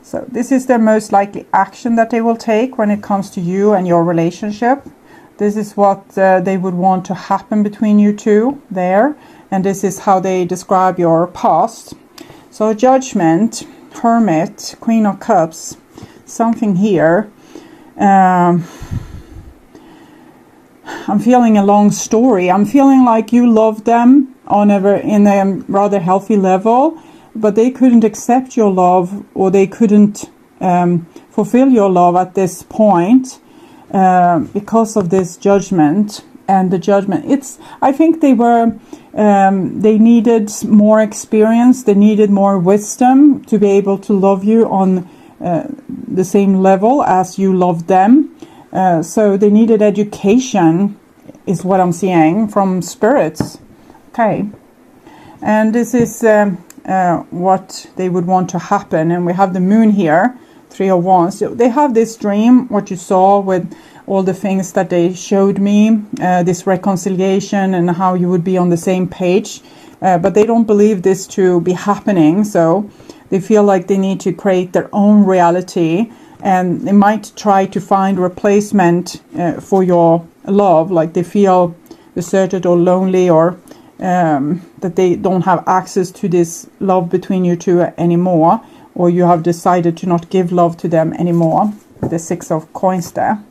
So this is the most likely action that they will take when it comes to you and your relationship. This is what they would want to happen between you two there. And this is how they describe your past. So Judgment, Hermit, Queen of Cups, something here. I'm feeling a long story. I'm feeling like you love them in a rather healthy level, but they couldn't accept your love, or they couldn't fulfill your love at this point because of this judgment. And the judgment, I think they needed more experience, they needed more wisdom to be able to love you on the same level as you love them. So they needed education, is what I'm seeing from spirits. Okay. And this is what they would want to happen. And we have the moon here, 3 of Wands. So they have this dream, what you saw with all the things that they showed me, this reconciliation and how you would be on the same page. But they don't believe this to be happening. So they feel like they need to create their own reality. And they might try to find replacement for your love. Like they feel deserted or lonely, or that they don't have access to this love between you two anymore. Or you have decided to not give love to them anymore. The 6 of Coins there.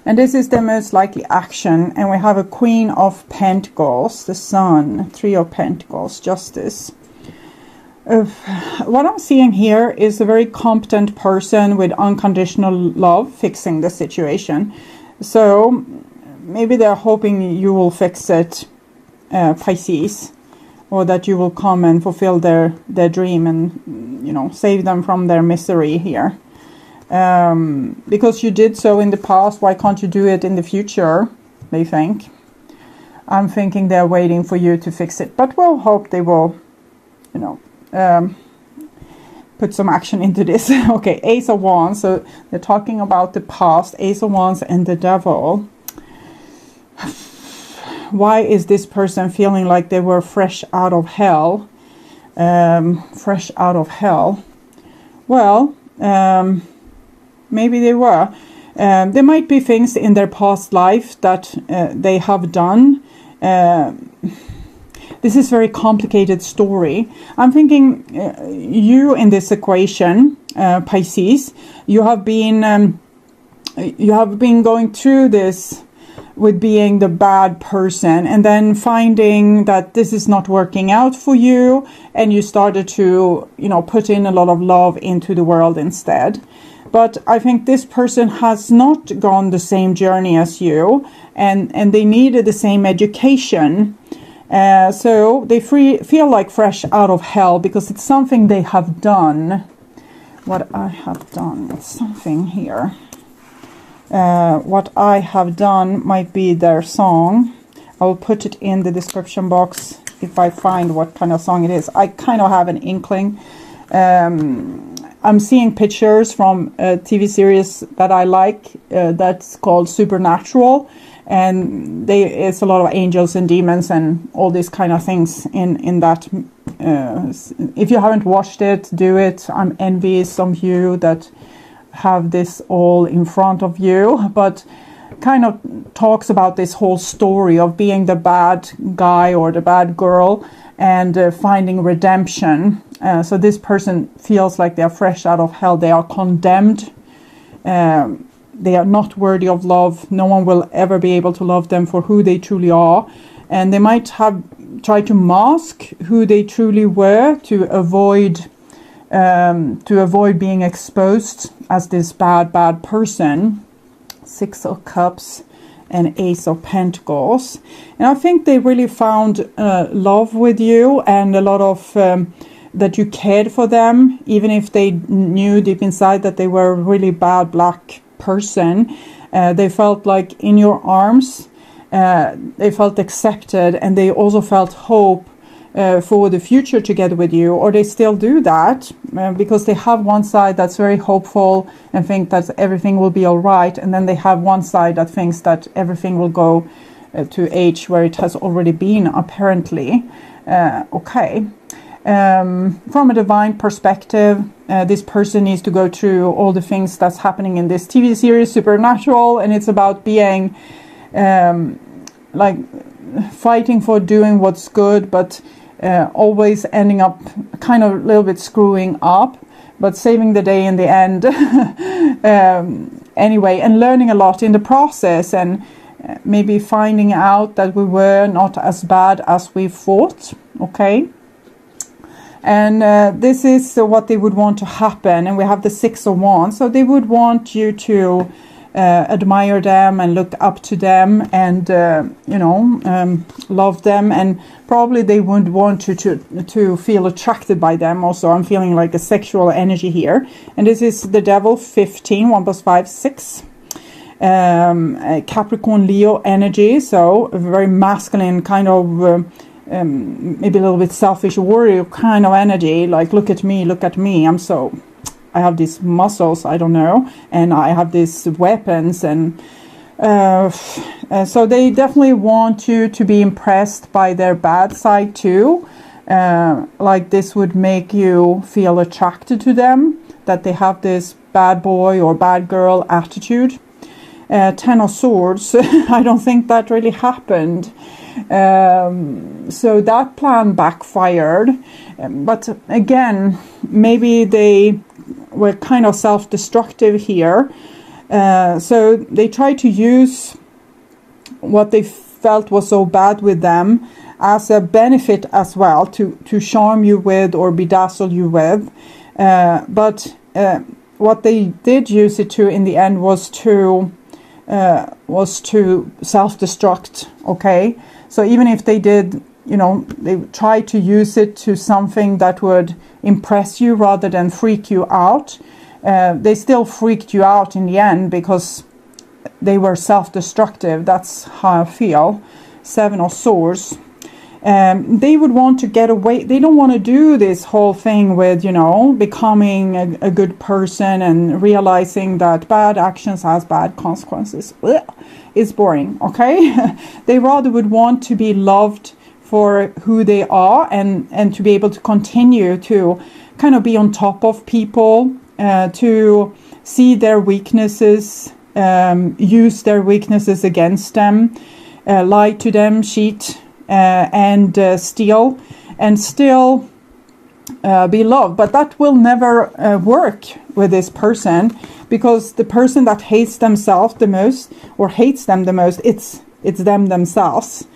And this is the most likely action. And we have a Queen of Pentacles, the Sun, 3 of Pentacles, Justice. What I'm seeing here is a very competent person with unconditional love fixing the situation. So maybe they're hoping you will fix it, Pisces, or that you will come and fulfill their dream and, save them from their misery here. Because you did so in the past, why can't you do it in the future, they think. I'm thinking they're waiting for you to fix it, but we'll hope they will, put some action into this. Okay, Ace of Wands. So they're talking about the past, Ace of Wands and the Devil. Why is this person feeling like they were fresh out of hell? Fresh out of hell. Well, maybe they were. There might be things in their past life that they have done. This is a very complicated story. I'm thinking you in this equation, Pisces, you have been going through this with being the bad person, and then finding that this is not working out for you, and you started to, put in a lot of love into the world instead. But I think this person has not gone the same journey as you, and they needed the same education. So they feel like fresh out of hell because it's something they have done. What I have done, it's something here. What I have done might be their song. I will put it in the description box if I find what kind of song it is. I kind of have an inkling. I'm seeing pictures from a TV series that I like that's called Supernatural. And it's a lot of angels and demons and all these kind of things in that. If you haven't watched it, do it. I'm envious of you that have this all in front of you. But kind of talks about this whole story of being the bad guy or the bad girl and finding redemption. So this person feels like they're fresh out of hell. They are condemned. They are not worthy of love. No one will ever be able to love them for who they truly are. And they might have tried to mask who they truly were to avoid being exposed as this bad person. 6 of Cups and Ace of Pentacles. And I think they really found love with you and a lot of that you cared for them, even if they knew deep inside that they were a really bad black person. They felt like in your arms. They felt accepted, and they also felt hope for the future together with you, or they still do that because they have one side that's very hopeful and think that everything will be all right, and then they have one side that thinks that everything will go to H where it has already been, apparently. Okay. from a divine perspective, this person needs to go through all the things that's happening in this TV series, Supernatural, and it's about being like fighting for doing what's good, but always ending up kind of a little bit screwing up, but saving the day in the end. Anyway, and learning a lot in the process, and maybe finding out that we were not as bad as we thought. Okay. And this is what they would want to happen. And we have the 6 of Wands. So they would want you to admire them and look up to them and, love them. And probably they would want you to feel attracted by them. Also, I'm feeling like a sexual energy here. And this is the Devil, 15, 1 plus 5, 6. Capricorn, Leo energy. So a very masculine kind of... maybe a little bit selfish warrior kind of energy, like look at me, I have these muscles, I don't know, and I have these weapons, and so they definitely want you to be impressed by their bad side too, like this would make you feel attracted to them, that they have this bad boy or bad girl attitude. 10 of Swords, I don't think that really happened. So that plan backfired. But again, maybe they were kind of self-destructive here. So they tried to use what they felt was so bad with them as a benefit as well, to charm you with or bedazzle you with. But what they did use it to in the end was to self-destruct. Okay, so even if they did, they tried to use it to something that would impress you rather than freak you out, they still freaked you out in the end because they were self-destructive. That's how I feel. 7 of Swords. They would want to get away. They don't want to do this whole thing with, becoming a good person and realizing that bad actions has bad consequences. Ugh, it's boring, okay? They rather would want to be loved for who they are and to be able to continue to kind of be on top of people, to see their weaknesses, use their weaknesses against them, lie to them, cheat, and steal, and still be loved. But that will never work with this person, because the person that hates themselves the most, or hates them the most, it's them themselves.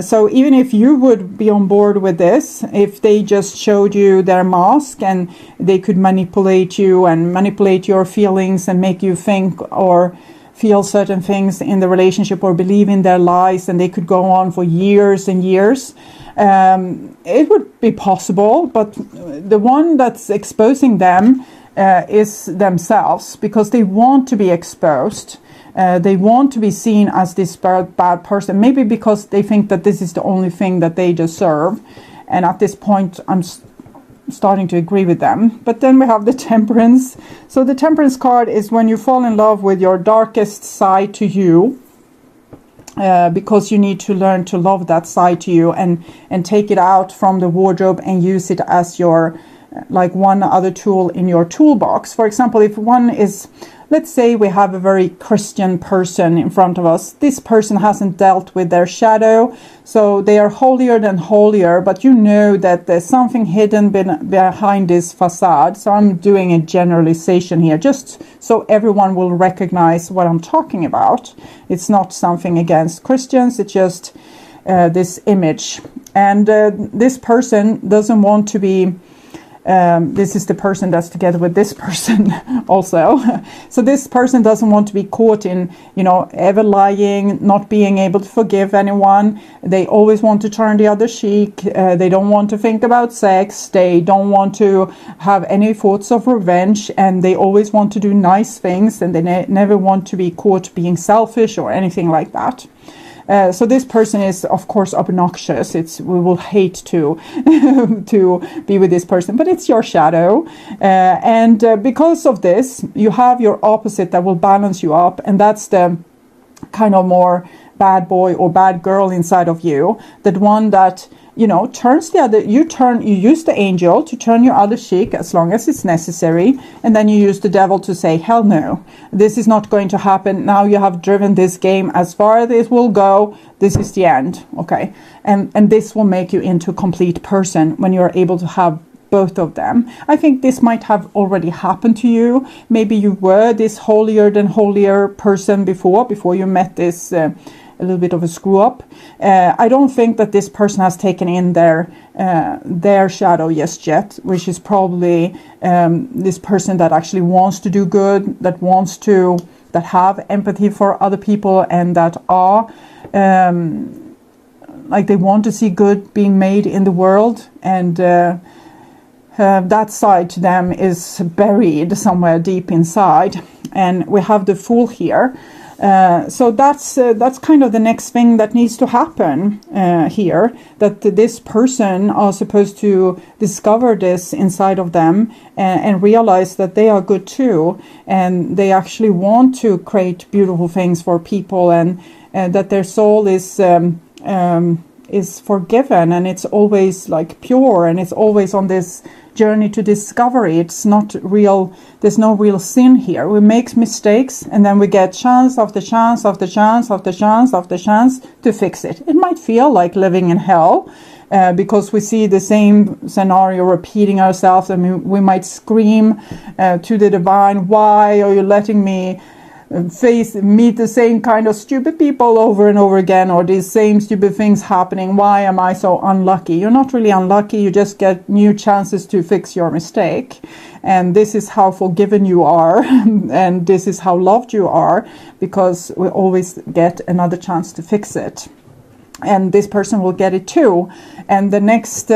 So even if you would be on board with this, if they just showed you their mask and they could manipulate you and manipulate your feelings and make you think or feel certain things in the relationship or believe in their lies, and they could go on for years and years, it would be possible. But the one that's exposing them is themselves, because they want to be exposed. They want to be seen as this bad person, maybe because they think that this is the only thing that they deserve. And at this point, I'm starting to agree with them. But then we have the Temperance. So the Temperance card is when you fall in love with your darkest side to you, because you need to learn to love that side to you and take it out from the wardrobe and use it as your, like, one other tool in your toolbox. For example, if one is, let's say we have a very Christian person in front of us. This person hasn't dealt with their shadow, so they are holier than holier, but you know that there's something hidden behind this facade. So I'm doing a generalization here, just so everyone will recognize what I'm talking about. It's not something against Christians, it's just this image. And this person doesn't want to be this is the person that's together with this person also. So this person doesn't want to be caught in, ever lying, not being able to forgive anyone. They always want to turn the other cheek. They don't want to think about sex. They don't want to have any thoughts of revenge. And they always want to do nice things. And they never want to be caught being selfish or anything like that. So this person is, of course, obnoxious. We will hate to to be with this person, but it's your shadow. And because of this, you have your opposite that will balance you up. And that's the kind of more bad boy or bad girl inside of you. That one that turns the other, you use the angel to turn your other cheek as long as it's necessary, and then you use the devil to say, hell no, this is not going to happen. Now you have driven this game as far as it will go. This is the end. Okay. And this will make you into a complete person when you're able to have both of them. I think this might have already happened to you. Maybe you were this holier than holier person before you met this a little bit of a screw up. I don't think that this person has taken in their shadow just yet, which is probably this person that actually wants to do good, that have empathy for other people, and that are like they want to see good being made in the world, and that side to them is buried somewhere deep inside. And we have the Fool here. So that's kind of the next thing that needs to happen here, that this person are supposed to discover this inside of them and realize that they are good too, and they actually want to create beautiful things for people, and that their soul is forgiven, and it's always like pure, and it's always on this journey to discovery. It's not real. There's no real sin here. We make mistakes, and then we get chance after chance after chance after chance after chance to fix it. It might feel like living in hell because we see the same scenario repeating ourselves, and we might scream to the divine, why are you letting me meet the same kind of stupid people over and over again, or these same stupid things happening? Why am I so unlucky? You're not really unlucky. You just get new chances to fix your mistake, and this is how forgiven you are and this is how loved you are, because we always get another chance to fix it, and this person will get it too. And the next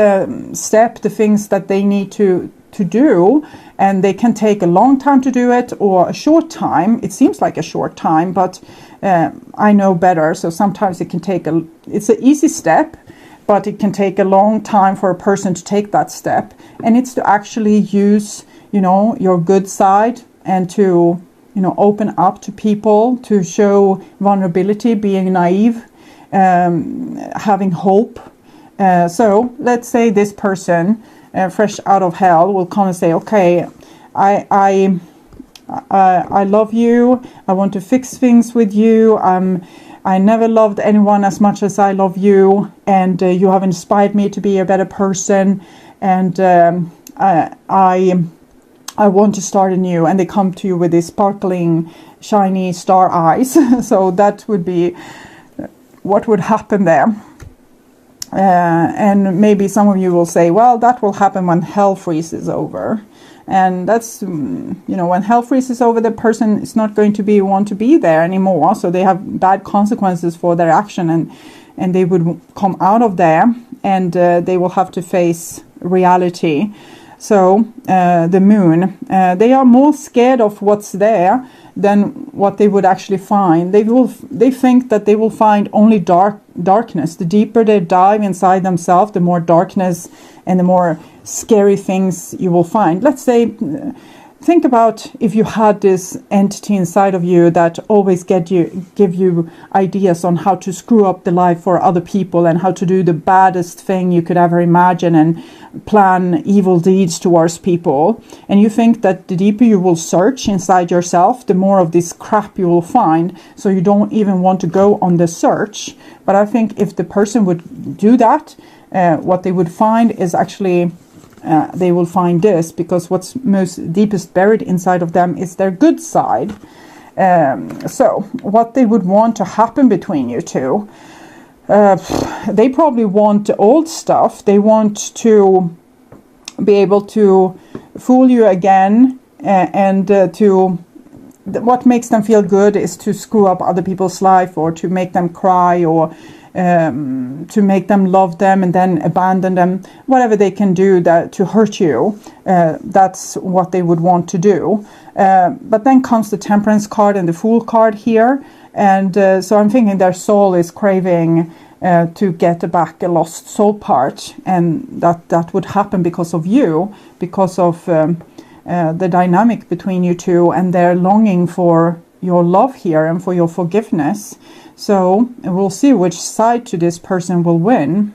step, the things that they need to do, and they can take a long time to do it or a short time. It seems like a short time, but I know better. So sometimes it can take it's an easy step, but it can take a long time for a person to take that step. And it's to actually use, your good side, and to, open up to people, to show vulnerability, being naive, having hope. So let's say this person, fresh out of hell, will come and say, okay, I love you. I want to fix things with you. I never loved anyone as much as I love you, and you have inspired me to be a better person, and I want to start anew. And they come to you with these sparkling, shiny star eyes. So that would be what would happen there. And maybe some of you will say, well, that will happen when hell freezes over. And that's, when hell freezes over, the person is not going to want to be there anymore. So they have bad consequences for their action, and they would come out of there, and they will have to face reality. So the moon, they are more scared of what's there than what they would actually find. They think that they will find only darkness. The deeper they dive inside themselves, the more darkness and the more scary things you will find. Let's say, think about if you had this entity inside of you that always give you ideas on how to screw up the life for other people, and how to do the baddest thing you could ever imagine, and plan evil deeds towards people. And you think that the deeper you will search inside yourself, the more of this crap you will find. So you don't even want to go on the search. But I think if the person would do that, what they would find is actually they will find this, because what's most deepest buried inside of them is their good side. So what they would want to happen between you two, they probably want the old stuff. They want to be able to fool you again, and what makes them feel good is to screw up other people's life, or to make them cry, or to make them love them and then abandon them. Whatever they can do that to hurt you, that's what they would want to do. But then comes the Temperance card and the Fool card here, and so I'm thinking their soul is craving to get back a lost soul part, and that would happen because of you, because of the dynamic between you two, and their longing for your love here and for your forgiveness. So we'll see which side to this person will win.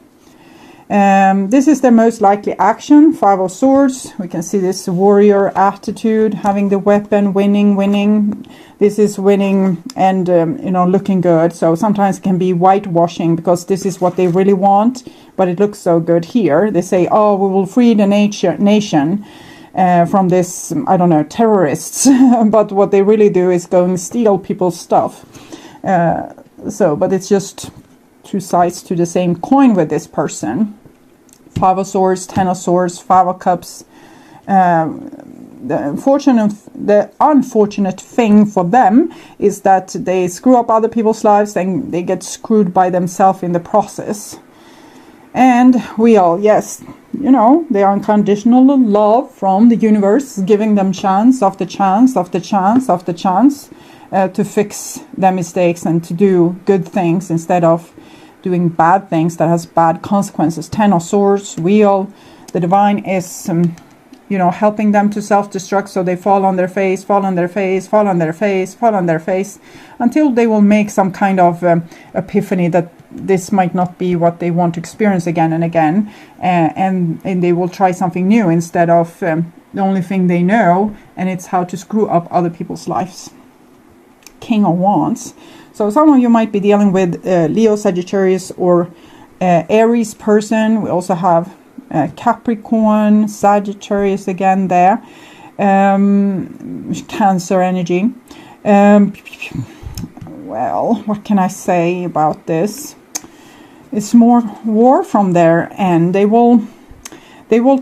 This is their most likely action. 5 of Swords. We can see this warrior attitude, having the weapon, winning. This is winning and, you know, looking good. So sometimes it can be whitewashing because this is what they really want, but it looks so good here. They say, oh, we will free the nation from this, I don't know, terrorists. But what they really do is go and steal people's stuff. But it's just two sides to the same coin with this person. 5 of Swords, 10 of Swords, 5 of Cups. The unfortunate thing for them is that they screw up other people's lives and they get screwed by themselves in the process. And we all, yes, you know, they are unconditional love from the universe, giving them chance after chance after chance after chance to fix their mistakes and to do good things instead of doing bad things that has bad consequences. 10 of Swords, Wheel. The divine is, you know, helping them to self-destruct, so they fall on their face, fall on their face, fall on their face, fall on their face, until they will make some kind of epiphany that this might not be what they want to experience again and again, and they will try something new instead of the only thing they know, and it's how to screw up other people's lives. King of Wands. So some of you might be dealing with Leo, Sagittarius, or Aries person. We also have Capricorn, Sagittarius again there. Cancer energy. Well, what can I say about this? It's more war from their end. They will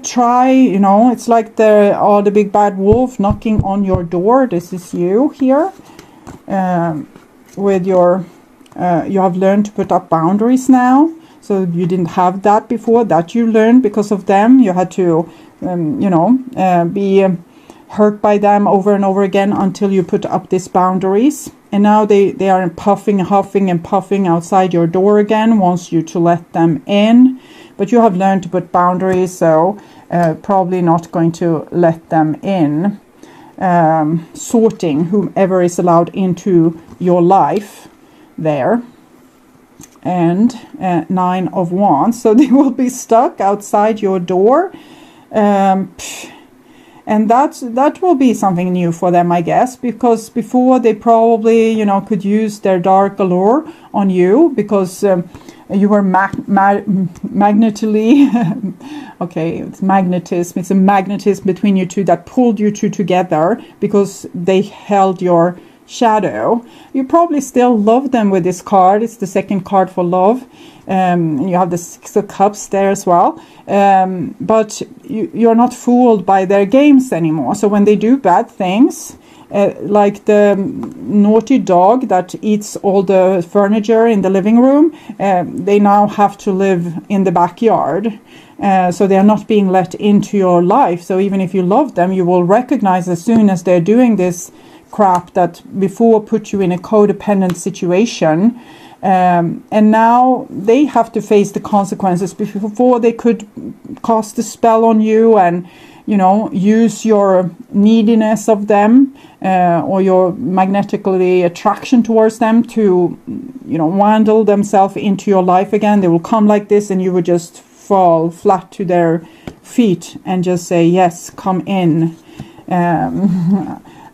try, you know, it's like the big bad wolf knocking on your door. This is you here. With your you have learned to put up boundaries now, so you didn't have that before. That you learned because of them. You had to you know, be hurt by them over and over again until you put up these boundaries, and now they are puffing, huffing and puffing outside your door again, wants you to let them in, but you have learned to put boundaries, so probably not going to let them in. Sorting whomever is allowed into your life there. And 9 of Wands, so they will be stuck outside your door, and that will be something new for them, I guess, because before they probably, you know, could use their dark allure on you because you were magnetically okay, it's magnetism. It's a magnetism between you two that pulled you two together because they held your shadow. You probably still love them with this card. It's the second card for love. You have the 6 of Cups there as well. But you're not fooled by their games anymore. So when they do bad things, like the naughty dog that eats all the furniture in the living room, they now have to live in the backyard. So they are not being let into your life. So even if you love them, you will recognize as soon as they're doing this crap that before put you in a codependent situation. And now they have to face the consequences. Before they could cast a spell on you and, you know, use your neediness of them or your magnetically attraction towards them to, you know, wander themselves into your life again. They will come like this and you would just fall flat to their feet and just say, yes, come in.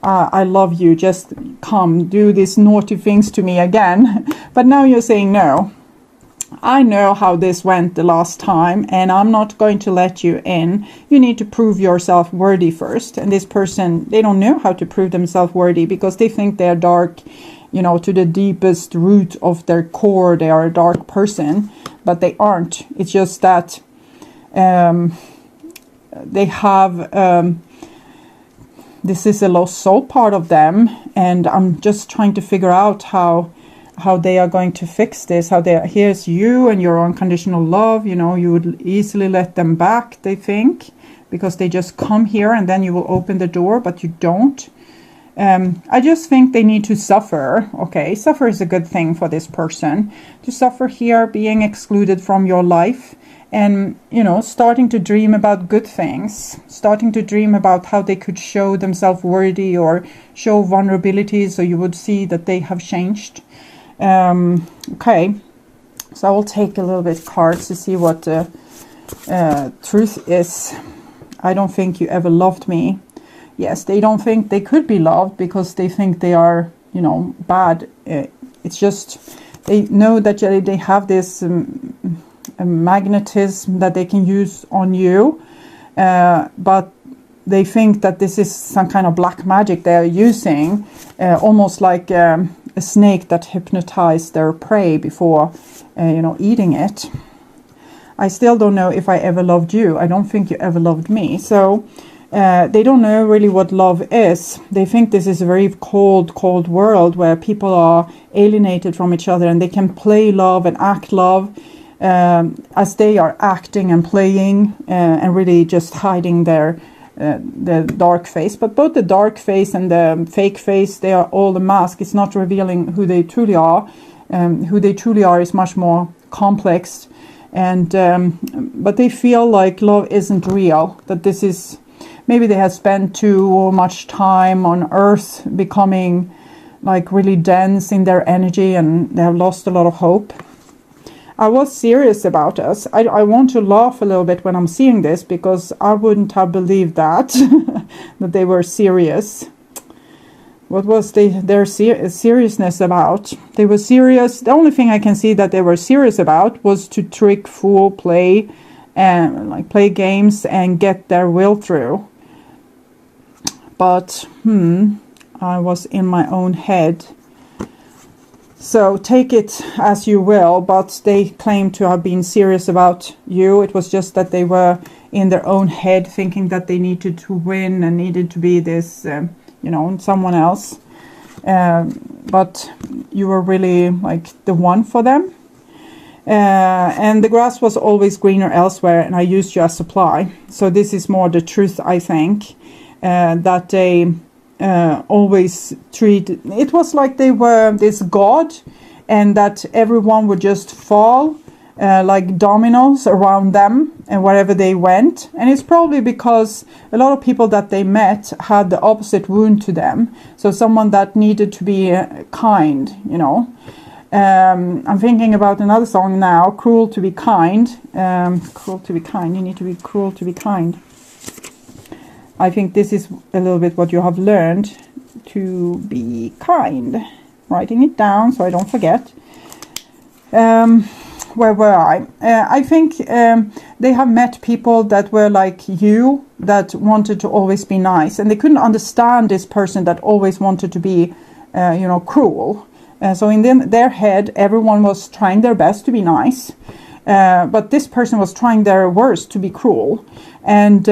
I love you, just come, do these naughty things to me again. But now you're saying, no, I know how this went the last time and I'm not going to let you in. You need to prove yourself worthy first. And this person, they don't know how to prove themselves worthy because they think they're dark, you know, to the deepest root of their core. They are a dark person, but they aren't. It's just that they have... this is a lost soul part of them, and I'm just trying to figure out how they are going to fix this. Here's you and your unconditional love. You know, you would easily let them back, they think, because they just come here and then you will open the door, but you don't. I just think they need to suffer. Okay, suffer is a good thing for this person. To suffer here, being excluded from your life. And, you know, starting to dream about good things, starting to dream about how they could show themselves worthy or show vulnerability so you would see that they have changed. Okay, so I will take a little bit cards to see what truth is, I don't think you ever loved me. Yes, they don't think they could be loved because they think they are, you know, bad. It's just they know that they have this magnetism that they can use on you, but they think that this is some kind of black magic they are using, almost like a snake that hypnotized their prey before, you know, eating it. I still don't know if I ever loved you. I don't think you ever loved me. So they don't know really what love is. They think this is a very cold world where people are alienated from each other and they can play love and act love as they are acting and playing and really just hiding the dark face. But both the dark face and the fake face, they are all a mask. It's not revealing who they truly are. Who they truly are is much more complex. And but they feel like love isn't real, that this is, maybe they have spent too much time on earth becoming like really dense in their energy, and they have lost a lot of hope. I was serious about us. I want to laugh a little bit when I'm seeing this, because I wouldn't have believed that that they were serious. What was their seriousness about? They were serious. The only thing I can see that they were serious about was to trick, fool, play, and like play games and get their will through. But I was in my own head. So take it as you will, but they claim to have been serious about you. It was just that they were in their own head thinking that they needed to win and needed to be this you know, someone else, but you were really like the one for them, and the grass was always greener elsewhere, and I used you as supply. So this is more the truth, I think, that they always treat, it was like they were this god, and that everyone would just fall like dominoes around them and wherever they went. And it's probably because a lot of people that they met had the opposite wound to them. So someone that needed to be kind, you know. I'm thinking about another song now, Cruel to be Kind. Cruel to be kind. You need to be cruel to be kind. I think this is a little bit what you have learned, to be kind. Writing it down so I don't forget. Where were I? I think they have met people that were like you, that wanted to always be nice, and they couldn't understand this person that always wanted to be, you know, cruel. So in their head, everyone was trying their best to be nice, but this person was trying their worst to be cruel, and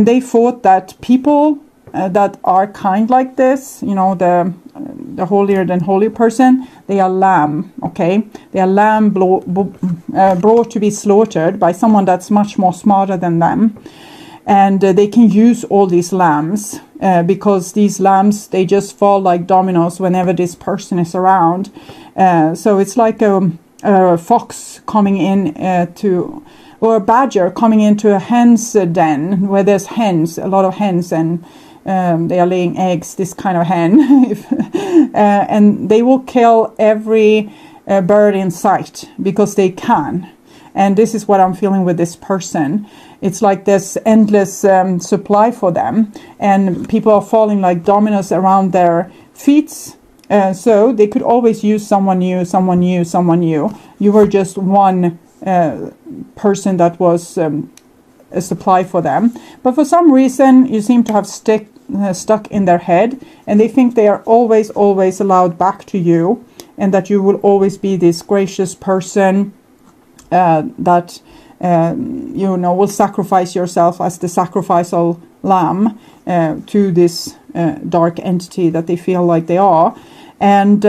they thought that people that are kind like this, you know, the holier than holy person, they are lamb, okay? They are lamb brought to be slaughtered by someone that's much more smarter than them. And they can use all these lambs because these lambs, they just fall like dominoes whenever this person is around. So it's like a fox coming in or a badger coming into a hen's den where there's hens, a lot of hens, and they are laying eggs, this kind of hen. And they will kill every bird in sight because they can. And this is what I'm feeling with this person. It's like there's endless supply for them, and people are falling like dominoes around their feet. So they could always use someone new, someone new, someone new. You were just one person that was a supply for them. But for some reason, you seem to have stuck in their head, and they think they are always allowed back to you, and that you will always be this gracious person that you know, will sacrifice yourself as the sacrificial lamb to this dark entity that they feel like they are. And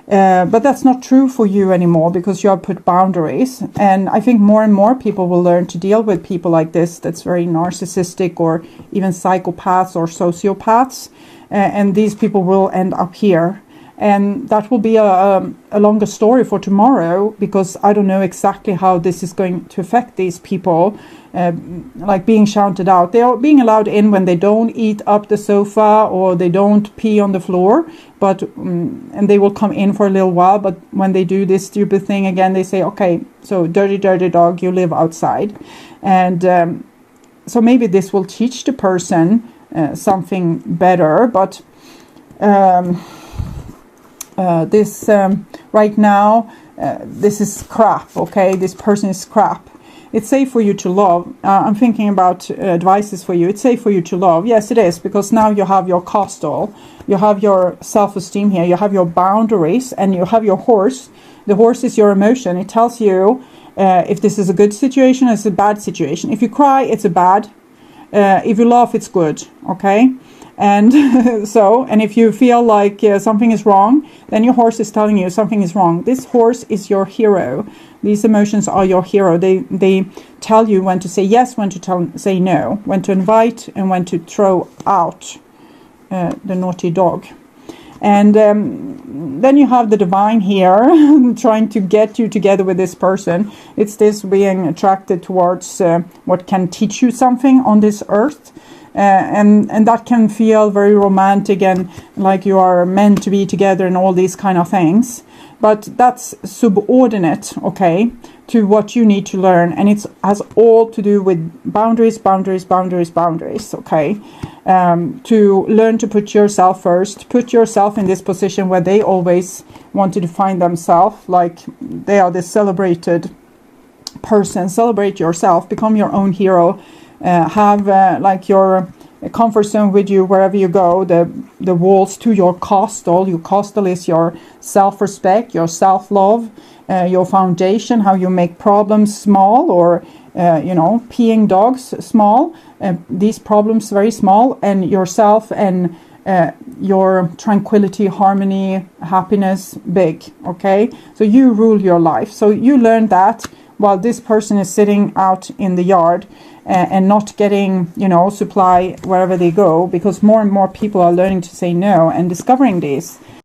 but that's not true for you anymore, because you have put boundaries. And I think more and more people will learn to deal with people like this, that's very narcissistic, or even psychopaths or sociopaths. And these people will end up here. And that will be a longer story for tomorrow, because I don't know exactly how this is going to affect these people, like being shouted out. They are being allowed in when they don't eat up the sofa or they don't pee on the floor, but and they will come in for a little while, but when they do this stupid thing again, they say, okay, so dirty dog, you live outside. And so maybe this will teach the person something better, but this right now, this is crap. Okay, this person is crap. It's safe for you to love. I'm thinking about advices for you. It's safe for you to love. Yes, it is, because now you have your castle, you have your self-esteem here, you have your boundaries, and you have your horse. The horse is your emotion. It tells you if this is a good situation, it's a bad situation. If you cry, it's a bad. If you laugh, it's good. Okay. And and if you feel like something is wrong, then your horse is telling you something is wrong. This horse is your hero. These emotions are your hero. They tell you when to say yes, when to say no, when to invite, and when to throw out the naughty dog. And then you have the divine here trying to get you together with this person. It's this being attracted towards what can teach you something on this earth. And that can feel very romantic and like you are meant to be together and all these kind of things. But that's subordinate, okay, to what you need to learn. And it has all to do with boundaries, okay. To learn to put yourself first. Put yourself in this position where they always want to define themselves like they are this celebrated person. Celebrate yourself. Become your own hero. Have like your comfort zone with you wherever you go. The walls to your castle. Your castle is your self-respect, your self-love, your foundation. How you make problems small, or peeing dogs small. These problems very small, and yourself and your tranquility, harmony, happiness big. Okay, so you rule your life. So you learn that while this person is sitting out in the yard and not getting, supply wherever they go, because more and more people are learning to say no and discovering this.